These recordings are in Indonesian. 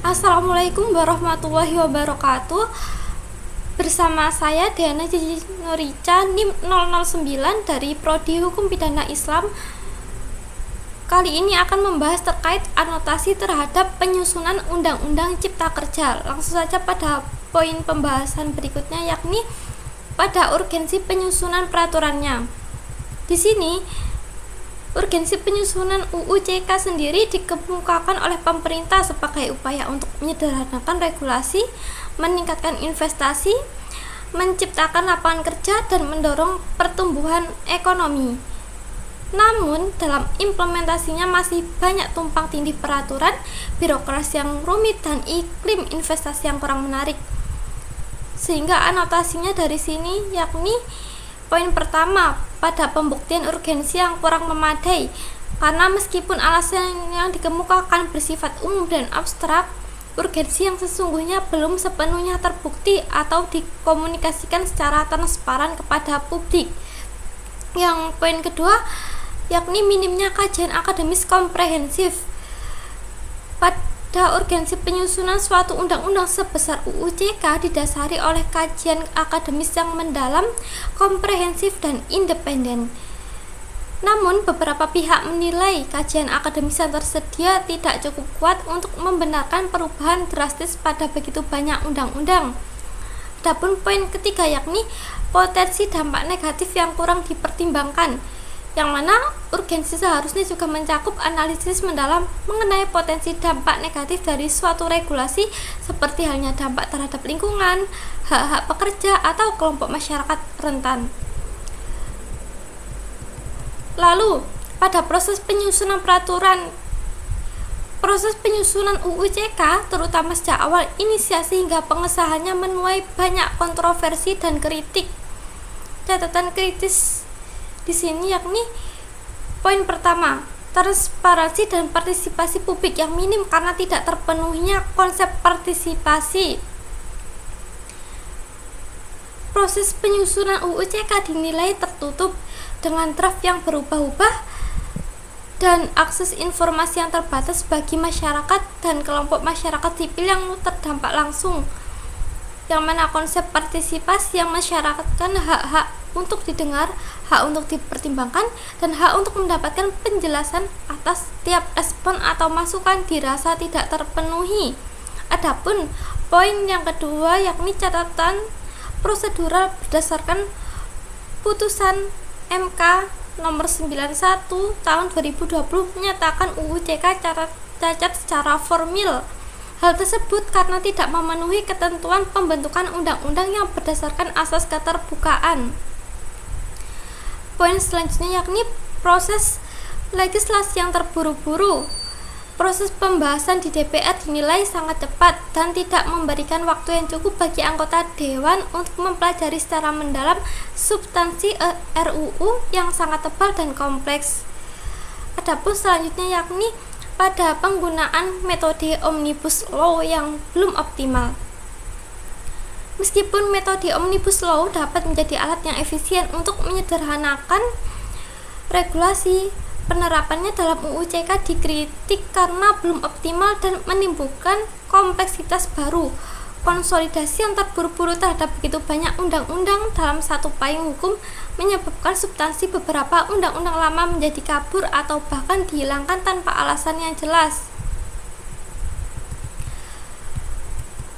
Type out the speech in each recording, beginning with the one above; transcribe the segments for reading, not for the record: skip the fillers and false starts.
Assalamualaikum warahmatullahi wabarakatuh. Bersama saya Diana Cici Nurica, NIM 009 dari Prodi Hukum Pidana Islam. Kali ini akan membahas terkait anotasi terhadap penyusunan Undang-Undang Cipta Kerja. Langsung saja pada poin pembahasan berikutnya, yakni pada urgensi penyusunan peraturannya. Di sini urgensi penyusunan UU CK sendiri dikemukakan oleh pemerintah sebagai upaya untuk menyederhanakan regulasi, meningkatkan investasi, menciptakan lapangan kerja, dan mendorong pertumbuhan ekonomi. Namun, dalam implementasinya masih banyak tumpang tindih peraturan, birokrasi yang rumit, dan iklim investasi yang kurang menarik. Sehingga anotasinya dari sini yakni poin pertama, pada pembuktian urgensi yang kurang memadai, karena meskipun alasan yang dikemukakan bersifat umum dan abstrak, urgensi yang sesungguhnya belum sepenuhnya terbukti atau dikomunikasikan secara transparan kepada publik. Yang poin kedua, yakni minimnya kajian akademis komprehensif. Pada urgensi penyusunan suatu undang-undang sebesar UU CK didasari oleh kajian akademis yang mendalam, komprehensif, dan independen. Namun, beberapa pihak menilai kajian akademis yang tersedia tidak cukup kuat untuk membenarkan perubahan drastis pada begitu banyak undang-undang. Adapun poin ketiga yakni potensi dampak negatif yang kurang dipertimbangkan, yang mana urgensi seharusnya juga mencakup analisis mendalam mengenai potensi dampak negatif dari suatu regulasi, seperti halnya dampak terhadap lingkungan, hak-hak pekerja, atau kelompok masyarakat rentan. Lalu, pada proses penyusunan UU CK, terutama sejak awal inisiasi hingga pengesahannya menuai banyak kontroversi dan kritik. Catatan kritis di sini yakni poin pertama, transparansi dan partisipasi publik yang minim karena tidak terpenuhinya konsep partisipasi. Proses penyusunan UU CK dinilai tertutup dengan draft yang berubah-ubah dan akses informasi yang terbatas bagi masyarakat dan kelompok masyarakat sipil yang terdampak langsung, yang mana konsep partisipasi yang mensyaratkan hak-hak untuk didengar, hak untuk dipertimbangkan, dan hak untuk mendapatkan penjelasan atas setiap respon atau masukan dirasa tidak terpenuhi. Adapun poin yang kedua yakni catatan prosedural berdasarkan putusan MK nomor 91 tahun 2020 menyatakan UU CK cacat secara formil. Hal tersebut karena tidak memenuhi ketentuan pembentukan undang-undang yang berdasarkan asas keterbukaan. Poin selanjutnya yakni proses legislasi yang terburu-buru. Proses pembahasan di DPR dinilai sangat cepat dan tidak memberikan waktu yang cukup bagi anggota Dewan untuk mempelajari secara mendalam substansi RUU yang sangat tebal dan kompleks. Adapun selanjutnya yakni pada penggunaan metode Omnibus Law yang belum optimal. Meskipun metode Omnibus Law dapat menjadi alat yang efisien untuk menyederhanakan regulasi, penerapannya dalam UU CK dikritik karena belum optimal dan menimbulkan kompleksitas baru. Konsolidasi yang terburu-buru terhadap begitu banyak undang-undang dalam satu payung hukum menyebabkan substansi beberapa undang-undang lama menjadi kabur atau bahkan dihilangkan tanpa alasan yang jelas.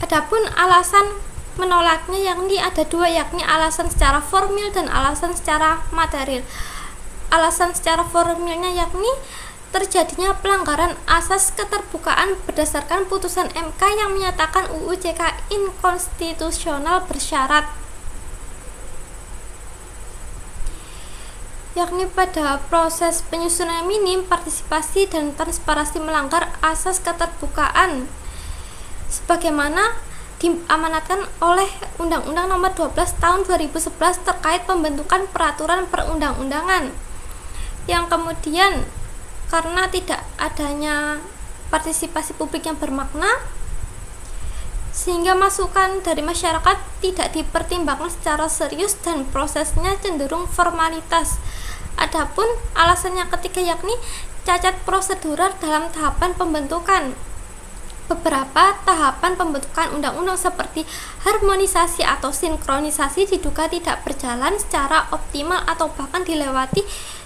Adapun alasan menolaknya yakni ada dua, yakni alasan secara formil dan alasan secara material. Alasan secara formilnya yakni terjadinya pelanggaran asas keterbukaan berdasarkan putusan MK yang menyatakan UU CK inkonstitusional bersyarat, yakni pada proses penyusunan minim partisipasi dan transparansi melanggar asas keterbukaan sebagaimana diamanatkan oleh Undang-Undang Nomor 12 Tahun 2011 terkait pembentukan peraturan perundang-undangan, yang kemudian karena tidak adanya partisipasi publik yang bermakna sehingga masukan dari masyarakat tidak dipertimbangkan secara serius dan prosesnya cenderung formalitas. Adapun alasan yang ketiga yakni cacat prosedural dalam tahapan pembentukan. Beberapa tahapan pembentukan undang-undang seperti harmonisasi atau sinkronisasi diduga tidak berjalan secara optimal atau bahkan dilewati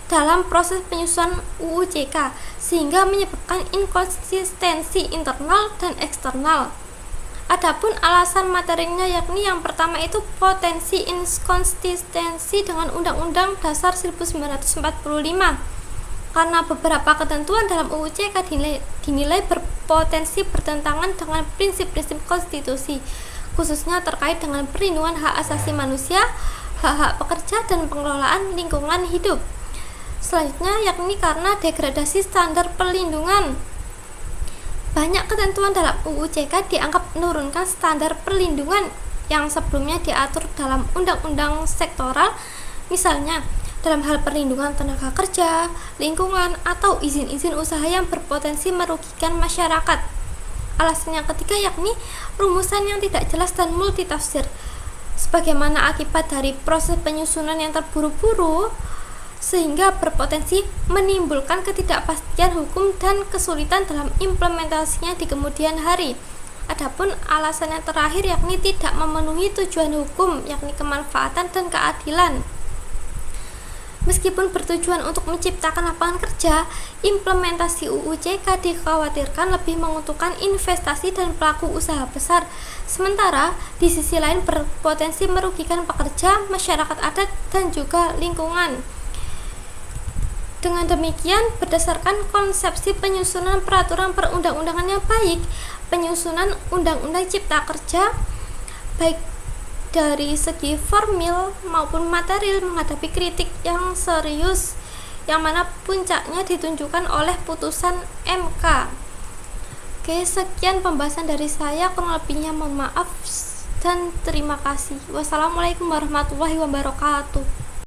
dalam proses penyusunan UU JK, sehingga menyebabkan inkonsistensi internal dan eksternal. Adapun alasan materinya, yakni yang pertama itu potensi inkonsistensi dengan Undang-Undang Dasar 1945, karena beberapa ketentuan dalam UU JK dinilai berpotensi bertentangan dengan prinsip-prinsip konstitusi, khususnya terkait dengan perlindungan hak asasi manusia, hak-hak pekerja, dan pengelolaan lingkungan hidup. Selanjutnya yakni karena degradasi standar perlindungan. Banyak ketentuan dalam UU JK dianggap menurunkan standar perlindungan yang sebelumnya diatur dalam undang-undang sektoral, misalnya dalam hal perlindungan tenaga kerja, lingkungan, atau izin-izin usaha yang berpotensi merugikan masyarakat. Alasan yang ketiga yakni rumusan yang tidak jelas dan multitafsir, sebagaimana akibat dari proses penyusunan yang terburu-buru, sehingga berpotensi menimbulkan ketidakpastian hukum dan kesulitan dalam implementasinya di kemudian hari. Adapun alasan yang terakhir yakni tidak memenuhi tujuan hukum, yakni kemanfaatan dan keadilan. Meskipun bertujuan untuk menciptakan lapangan kerja, implementasi UU JK dikhawatirkan lebih menguntungkan investasi dan pelaku usaha besar, sementara di sisi lain berpotensi merugikan pekerja, masyarakat adat, dan juga lingkungan. Dengan demikian, berdasarkan konsepsi penyusunan peraturan perundang-undangan yang baik, penyusunan Undang-Undang Cipta Kerja, baik dari segi formil maupun material, menghadapi kritik yang serius, yang mana puncaknya ditunjukkan oleh putusan MK. Oke, sekian pembahasan dari saya, kurang lebihnya mohon maaf dan terima kasih. Wassalamualaikum warahmatullahi wabarakatuh.